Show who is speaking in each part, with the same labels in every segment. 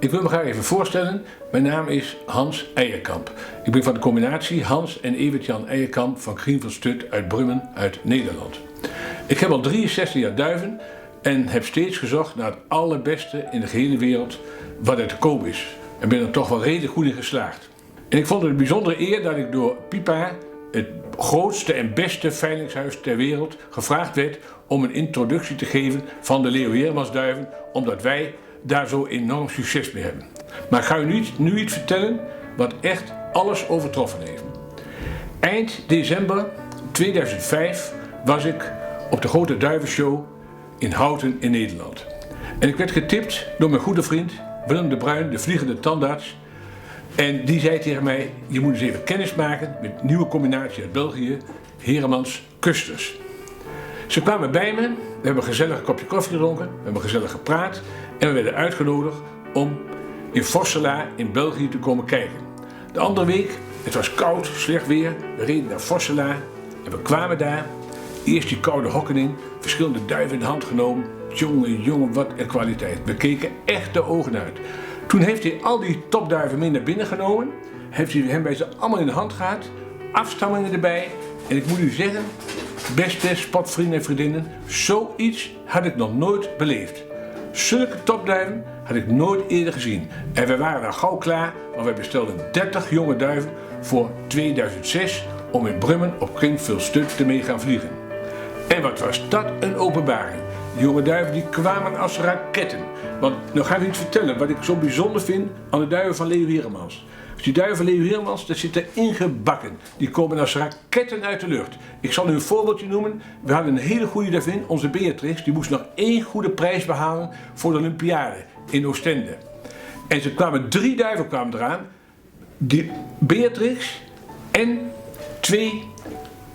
Speaker 1: Ik wil me graag even voorstellen. Mijn naam is Hans Eierkamp. Ik ben van de combinatie Hans en Evert-Jan Eierkamp van Grien van Stut uit Brummen uit Nederland. Ik heb al 63 jaar duiven en heb steeds gezocht naar het allerbeste in de gehele wereld wat er te koop is. En ben er toch wel redelijk goed in geslaagd. En ik vond het een bijzondere eer dat ik door Pipa, het grootste en beste veilingshuis ter wereld, gevraagd werd om een introductie te geven van de Leo Heeremansduiven, omdat wij daar zo enorm succes mee hebben. Maar ik ga u nu iets vertellen wat echt alles overtroffen heeft. Eind december 2005 was ik op de grote duivenshow in Houten in Nederland. En ik werd getipt door mijn goede vriend Willem de Bruin, de vliegende tandarts. En die zei tegen mij, je moet eens even kennis maken met een nieuwe combinatie uit België, Heeremans Custers. Ze kwamen bij me, we hebben een gezellig kopje koffie gedronken, we hebben gezellig gepraat en we werden uitgenodigd om in Vossela in België te komen kijken. De andere week, het was koud, slecht weer, we reden naar Vossela en we kwamen daar. Eerst die koude hokken in, verschillende duiven in de hand genomen. Jongen, wat een kwaliteit. We keken echt de ogen uit. Toen heeft hij al die topduiven mee naar binnen genomen. Heeft hij hem bij ze allemaal in de hand gehad. Afstammingen erbij. En ik moet u zeggen, beste sportvrienden en vriendinnen, zoiets had ik nog nooit beleefd. Zulke topduiven had ik nooit eerder gezien. En we waren al gauw klaar, want wij bestelden 30 jonge duiven voor 2006 om in Brummen op Grien van Stut te mee gaan vliegen. En wat was dat een openbaring. Die jonge duiven die kwamen als raketten. Want nou ga ik iets vertellen wat ik zo bijzonder vind aan de duiven van Leo Heeremans. Dus die duiven van Leo Heeremans, dat zit er ingebakken. Die komen als raketten uit de lucht. Ik zal u een voorbeeldje noemen. We hadden een hele goede duivin, onze Beatrix. Die moest nog 1 goede prijs behalen voor de Olympiade in Oostende. En ze kwamen 3 duiven kwamen eraan. Die Beatrix en 2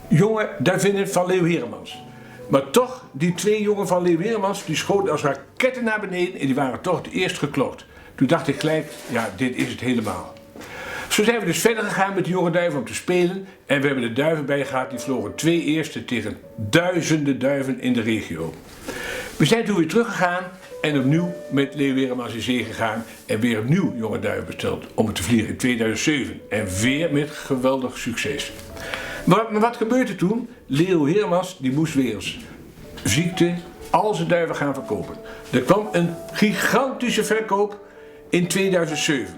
Speaker 1: jonge duivinnen van Leo Heeremans. Maar toch, die 2 jongen van Leo Heeremans, die schoten als raketten naar beneden en die waren toch het eerst geklokt. Toen dacht ik gelijk, ja, dit is het helemaal. Zo zijn we dus verder gegaan met die jonge duiven om te spelen en we hebben de duiven bij gehad, die vlogen 2 eerste tegen duizenden duiven in de regio. We zijn toen weer teruggegaan en opnieuw met Leo Heeremans in zee gegaan en weer opnieuw jonge duiven besteld om het te vliegen in 2007 en weer met geweldig succes. Maar wat gebeurde toen? Leo Heeremans die moest weer eens ziekte al zijn duiven gaan verkopen. Er kwam een gigantische verkoop in 2007.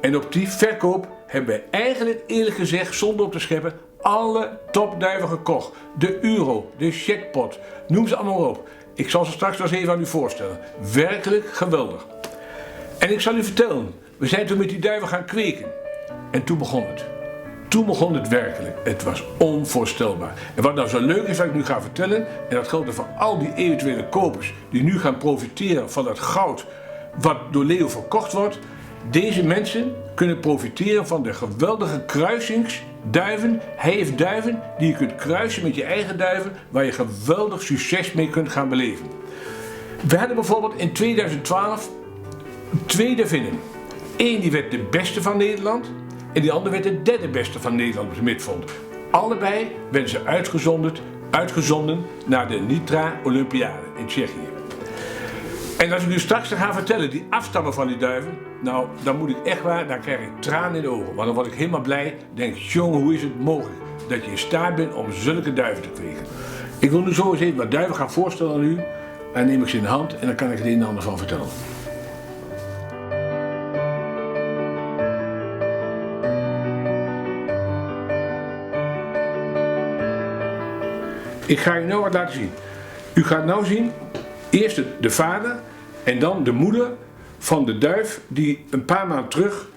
Speaker 1: En op die verkoop hebben we eigenlijk eerlijk gezegd, zonder op te scheppen, alle topduiven gekocht. De Euro, de Jackpot, noem ze allemaal op. Ik zal ze straks wel eens even aan u voorstellen. Werkelijk geweldig. En ik zal u vertellen, we zijn toen met die duiven gaan kweken. En toen begon het. Toen begon het werkelijk. Het was onvoorstelbaar. En wat nou zo leuk is wat ik nu ga vertellen, en dat geldt voor al die eventuele kopers die nu gaan profiteren van dat goud wat door Leo verkocht wordt. Deze mensen kunnen profiteren van de geweldige kruisingsduiven. Hij heeft duiven die je kunt kruisen met je eigen duiven, waar je geweldig succes mee kunt gaan beleven. We hadden bijvoorbeeld in 2012 2 duivinnen. Eén die werd de beste van Nederland. En die andere werd de 3e beste van Nederland op de midvond. Allebei werden ze uitgezonden naar de Nitra Olympiade in Tsjechië. En als ik u straks ga vertellen, die afstammen van die duiven, nou, dan moet ik echt waar, dan krijg ik tranen in de ogen. Want dan word ik helemaal blij, denk jongen, hoe is het mogelijk dat je in staat bent om zulke duiven te kweken. Ik wil nu zo eens even wat duiven gaan voorstellen aan u. Dan neem ik ze in de hand en dan kan ik het een en ander van vertellen. Ik ga u nou wat laten zien. U gaat nou zien, eerst de vader en dan de moeder van de duif die een paar maanden terug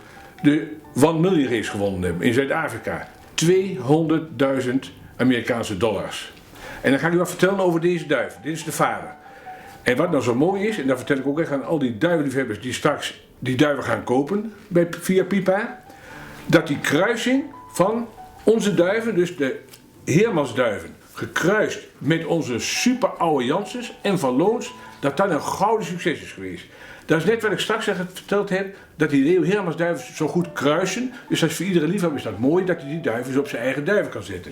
Speaker 1: de $1 Million Race gewonnen hebben in Zuid-Afrika. 200.000 Amerikaanse dollars. En dan ga ik u wat vertellen over deze duif. Dit is de vader. En wat nou zo mooi is, en dat vertel ik ook echt aan al die duivenliefhebbers die straks die duiven gaan kopen via Pipa, dat die kruising van onze duiven, dus de Heeremansduiven, gekruist met onze super oude Janssens en Van Loons, dat een gouden succes is geweest. Dat is net wat ik straks verteld heb, dat die Leo Heeremansduiven zo goed kruisen. Dus dat is voor iedere liefhebber is dat mooi dat hij die duiven dus op zijn eigen duiven kan zetten.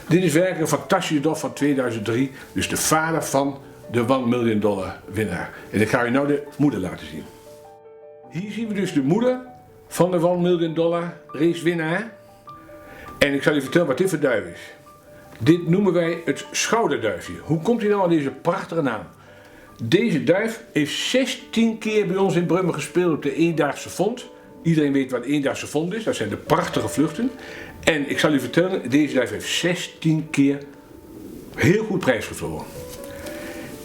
Speaker 1: Dit is werkelijk een fantastische dof van 2003, dus de vader van de $1 Million winnaar. En ik ga u nou de moeder laten zien. Hier zien we dus de moeder van de $1 miljoen race winnaar. En ik zal je vertellen wat dit voor duif is. Dit noemen wij het schouderduifje. Hoe komt hij nou aan deze prachtige naam? Deze duif heeft 16 keer bij ons in Brummen gespeeld op de eendaagse vond. Iedereen weet wat eendaagse vond is, dat zijn de prachtige vluchten. En ik zal u vertellen, deze duif heeft 16 keer heel goed prijsgevlogen.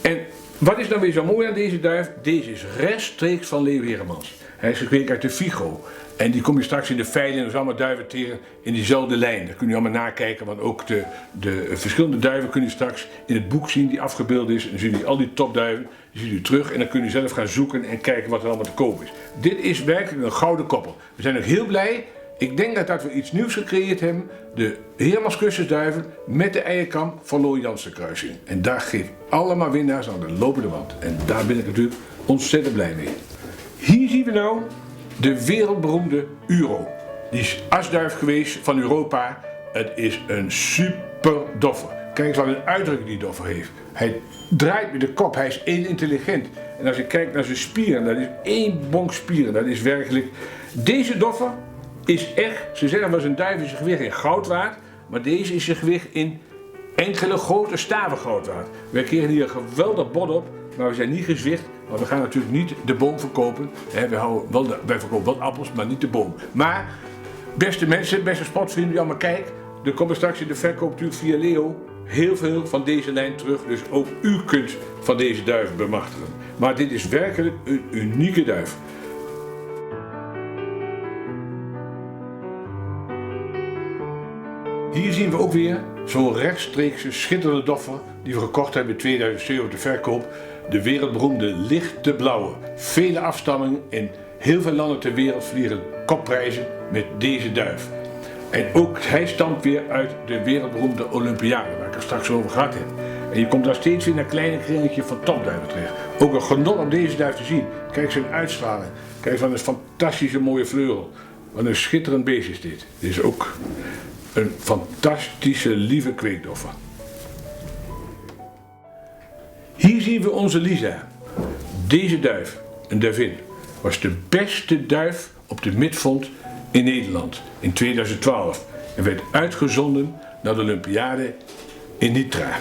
Speaker 1: En wat is nou weer zo mooi aan deze duif? Deze is rechtstreeks van Leo Heremans. Hij is gekweekt uit de Figo. En die kom je straks in de veiling, dus allemaal duiven tegen in diezelfde lijn. Dat kun je allemaal nakijken, want ook de verschillende duiven kun je straks in het boek zien die afgebeeld is. En dan zien jullie al die topduiven, die zien jullie terug en dan kun je zelf gaan zoeken en kijken wat er allemaal te koop is. Dit is werkelijk een gouden koppel. We zijn ook heel blij. Ik denk dat we iets nieuws gecreëerd hebben. De Heremans Kussensduiven met de eierkam van Loo Jansen kruising. En daar geeft allemaal winnaars aan de lopende band. En daar ben ik natuurlijk ontzettend blij mee. Hier zien we nou de wereldberoemde Uro. Die is asduif geweest van Europa. Het is een super doffer. Kijk eens wat een uitdrukking die doffer heeft. Hij draait met de kop, hij is heel intelligent. En als je kijkt naar zijn spieren, dat is één bonk spieren. Dat is werkelijk... Deze doffer is echt, ze zeggen wel zijn duif is zijn gewicht in goud waard. Maar deze is zijn gewicht in enkele grote staven goud waard. Wij kregen hier een geweldig bod op. Maar we zijn niet gezwicht, want we gaan natuurlijk niet de boom verkopen. Wij verkopen wel appels, maar niet de boom. Maar, beste mensen, beste sportvrienden die allemaal kijken. Er komen straks in de verkoop natuurlijk via Leo heel veel van deze lijn terug. Dus ook u kunt van deze duif bemachtigen. Maar dit is werkelijk een unieke duif. Hier zien we ook weer zo'n rechtstreekse schitterende doffer die we gekocht hebben in 2007 op de verkoop. De wereldberoemde lichte blauwe. Vele afstammingen in heel veel landen ter wereld vliegen kopprijzen met deze duif. En ook hij stamt weer uit de wereldberoemde Olympiade, waar ik er straks over gehad heb. En je komt daar steeds weer naar een kleine kringetje van topduiven terecht. Ook een genot om deze duif te zien. Kijk zijn uitstraling. Kijk van een fantastische mooie vleugel. Wat een schitterend beest is dit. Dit is ook een fantastische lieve kweekdoffer. Hier zien we onze Lisa. Deze duif, een duivin, was de beste duif op de midvond in Nederland in 2012 en werd uitgezonden naar de Olympiade in Nitra.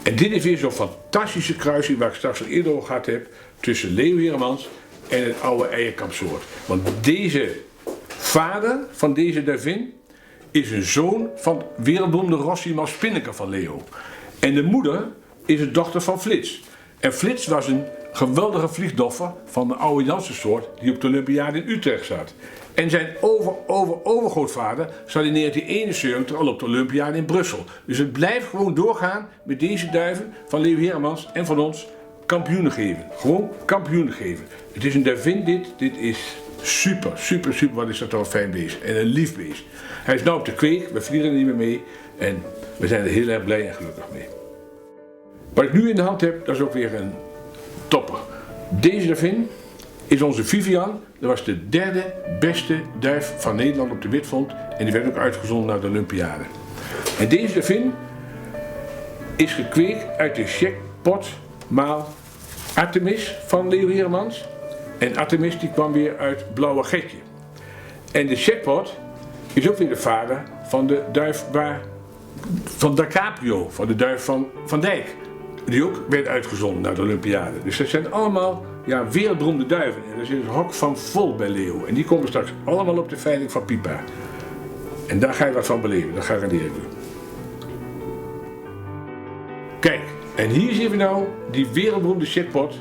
Speaker 1: En dit is weer zo'n fantastische kruising waar ik straks al eerder over gehad heb tussen Leo Heremans en het oude eierkampsoort. Want deze vader van deze duivin is een zoon van wereldberoemde Rossimas Spinneke van Leo. En de moeder is de dochter van Flits. En Flits was een geweldige vliegdoffer van de oude Jansen-soort die op de Olympiade in Utrecht zat. En zijn overgrootvader zat in 1971 al op de Olympiade in Brussel. Dus het blijft gewoon doorgaan met deze duiven van Leo Heremans en van ons kampioenen geven. Gewoon kampioenen geven. Het is een duivin dit is super, super, super, wat is dat toch een fijn beest. En een lief beest. Hij is nu op de kweek, we vliegen er niet meer mee en we zijn er heel erg blij en gelukkig mee. Wat ik nu in de hand heb, dat is ook weer een topper. Deze duivin is onze Vivian. Dat was de derde beste duif van Nederland op de midvond en die werd ook uitgezonden naar de Olympiade. En deze duivin is gekweekt uit de jackpot maal Artemis van Leo Heremans. En Artemis die kwam weer uit Blauwe Getje. En de jackpot is ook weer de vader van de duif van Da Caprio, van de duif van Van Dijk. Die ook werd uitgezonden naar de Olympiade. Dus dat zijn allemaal wereldberoemde duiven. En er zit een hok van vol bij Leo. En die komen straks allemaal op de veiling van Pipa. En daar ga je wat van beleven, dat garandeer ik u. Kijk, en hier zien we nou die wereldberoemde jackpot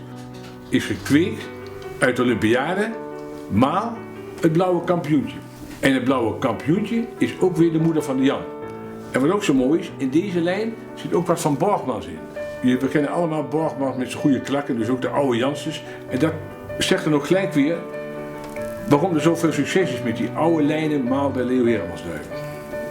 Speaker 1: is gekweekt uit de Olympiade, maal het blauwe kampioentje. En het blauwe kampioentje is ook weer de moeder van de Jan. En wat ook zo mooi is, in deze lijn zit ook wat van Borgmans in. We kennen allemaal Borgmans met zijn goede klakken, dus ook de oude Janssens. En dat zegt dan ook gelijk weer waarom er zoveel succes is met die oude lijnen maal bij Leo Heremans duiven.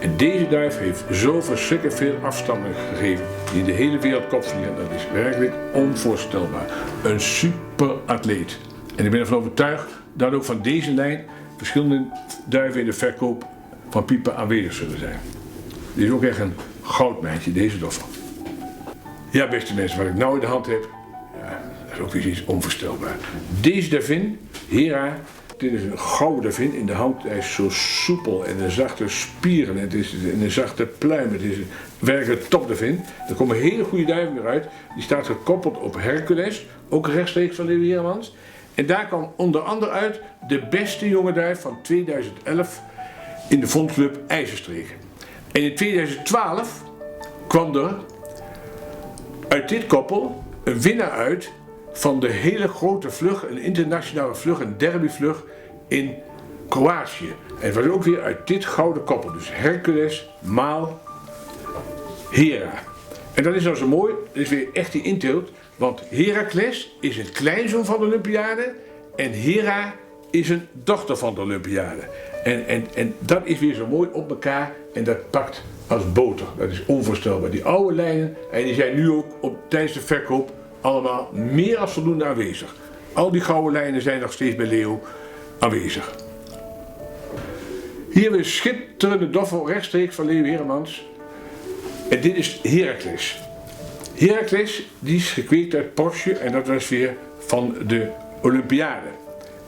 Speaker 1: En deze duif heeft zo verschrikkelijk veel afstammingen gegeven die in de hele wereld kopvliegen. Dat is werkelijk onvoorstelbaar. Een super atleet. En ik ben ervan overtuigd dat ook van deze lijn verschillende duiven in de verkoop van Pipa aanwezig zullen zijn. Dit is ook echt een goudmijntje, deze doffer. Ja, beste mensen, wat ik nou in de hand heb, dat is ook weer iets onvoorstelbaar. Deze duivin, Hera, dit is een gouden duivin in de hand. Hij is zo soepel en een zachte spieren. Het is een zachte pluim. Het is een werkelijk topduivin. Er komen hele goede duiven weer uit. Die staat gekoppeld op Hercules, ook rechtstreeks van Leo Heremans. En daar kwam onder andere uit de beste jonge duif van 2011 in de Vondclub IJzerstreek. En in 2012 kwam er uit dit koppel een winnaar uit van de hele grote vlucht, een internationale vlucht, een derbyvlucht in Kroatië. En het was ook weer uit dit gouden koppel, dus Hercules maal Hera. En dat is nou zo mooi, dat is weer echt die inteelt, want Heracles is een kleinzoon van de Olympiade en Hera is een dochter van de Olympiade. En dat is weer zo mooi op elkaar en dat pakt als boter. Dat is onvoorstelbaar. Die oude lijnen, en die zijn nu ook tijdens de verkoop allemaal meer dan voldoende aanwezig. Al die gouden lijnen zijn nog steeds bij Leo aanwezig. Hier hebben we een schitterende doffer rechtstreeks van Leo Heremans. En dit is Heracles. Heracles die is gekweekt uit Porsche en dat was weer van de Olympiade.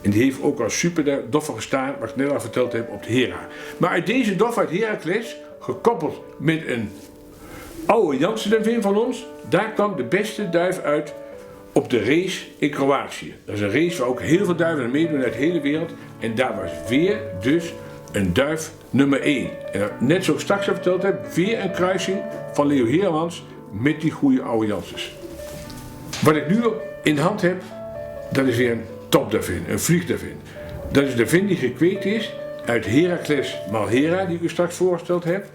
Speaker 1: En die heeft ook als super doffer gestaan, wat ik net al verteld heb, op de Hera. Maar uit deze doffer uit Heracles, gekoppeld met een oude Jansen-duivin van ons, daar kwam de beste duif uit op de race in Kroatië. Dat is een race waar ook heel veel duiven aan meedoen uit de hele wereld. En daar was weer dus een duif nummer 1. En net zoals ik straks al verteld heb, weer een kruising van Leo Heremans met die goede oude Jansens. Wat ik nu in de hand heb, dat is weer een topduivin, een vliegduivin. Dat is de duivin die gekweekt is uit Heracles maal Hera, die ik u straks voorgesteld heb.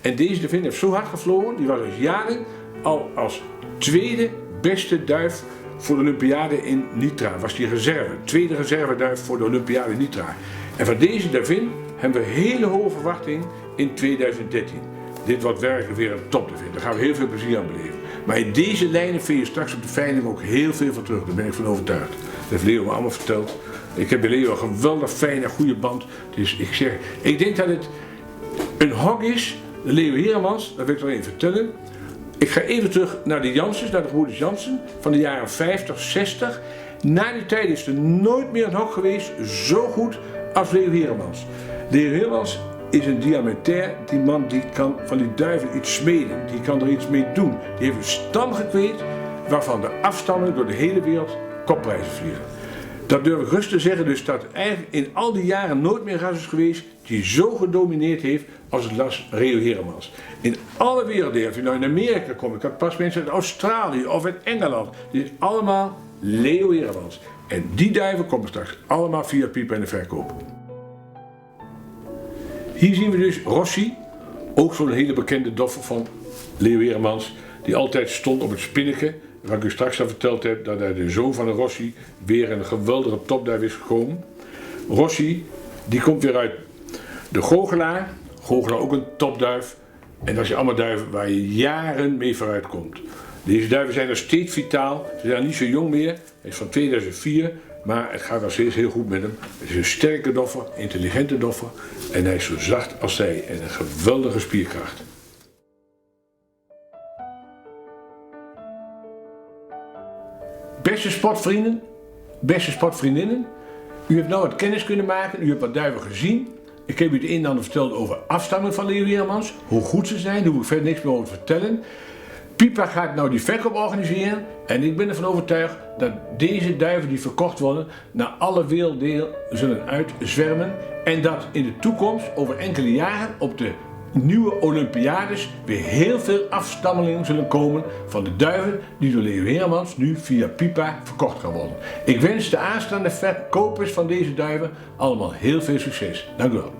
Speaker 1: En deze duivin heeft zo hard gevlogen, die was als jaring al als tweede beste duif voor de Olympiade in Nitra. Was die reserve, tweede reserveduif voor de Olympiade in Nitra. En van deze duivin hebben we hele hoge verwachting in 2013. Dit wordt werkelijk weer een topduivin. Daar gaan we heel veel plezier aan beleven. Maar in deze lijnen vind je straks op de veiling ook heel veel van terug. Daar ben ik van overtuigd. Dat heeft Leo me allemaal verteld. Ik heb bij Leo een geweldig fijne, goede band. Dus ik denk dat het een hok is, de Leo Heremans, dat wil ik nog even vertellen. Ik ga even terug naar de Jansens, naar de broeders Jansen van de jaren 50, 60. Na die tijd is er nooit meer een hok geweest zo goed als Leo Heremans. Leo Heremans is een diamantair, die man die kan van die duiven iets smeden, die kan er iets mee doen. Die heeft een stam gekweekt waarvan de afstammelingen door de hele wereld kopprijzen vliegen. Dat durf ik rustig te zeggen, dus dat eigenlijk in al die jaren nooit meer een ras is geweest die zo gedomineerd heeft als het ras Leo Heremans. In alle werelddelen, of je nou in Amerika komt, ik had pas mensen uit Australië of uit Engeland, dit is allemaal Leo Heremans. En die duiven komen straks allemaal via Pipa in de verkoop. Hier zien we dus Rossi, ook zo'n hele bekende doffer van Leo Heremans, die altijd stond op het spinneke. Wat ik u straks al verteld heb, dat hij de zoon van de Rossi weer een geweldige topduif is gekomen. Rossi, die komt weer uit de Goochelaar. Goochelaar ook een topduif. En dat zijn allemaal duiven waar je jaren mee vooruit komt. Deze duiven zijn nog steeds vitaal. Ze zijn niet zo jong meer. Hij is van 2004. Maar het gaat nog steeds heel goed met hem. Het is een sterke doffer, intelligente doffer. En hij is zo zacht als zij. En een geweldige spierkracht. Beste sportvrienden, beste sportvriendinnen, u hebt nou wat kennis kunnen maken, u hebt wat duiven gezien. Ik heb u het een en ander verteld over afstamming van Leo Heremans, hoe goed ze zijn, daar hoef ik verder niks meer over te vertellen. Pipa gaat nou die verkoop organiseren en ik ben ervan overtuigd dat deze duiven die verkocht worden naar alle werelddelen zullen uitzwermen en dat in de toekomst over enkele jaren op de nieuwe Olympiades weer heel veel afstammelingen zullen komen van de duiven die door Leo Heremans nu via Pipa verkocht gaan worden. Ik wens de aanstaande verkopers van deze duiven allemaal heel veel succes. Dank u wel.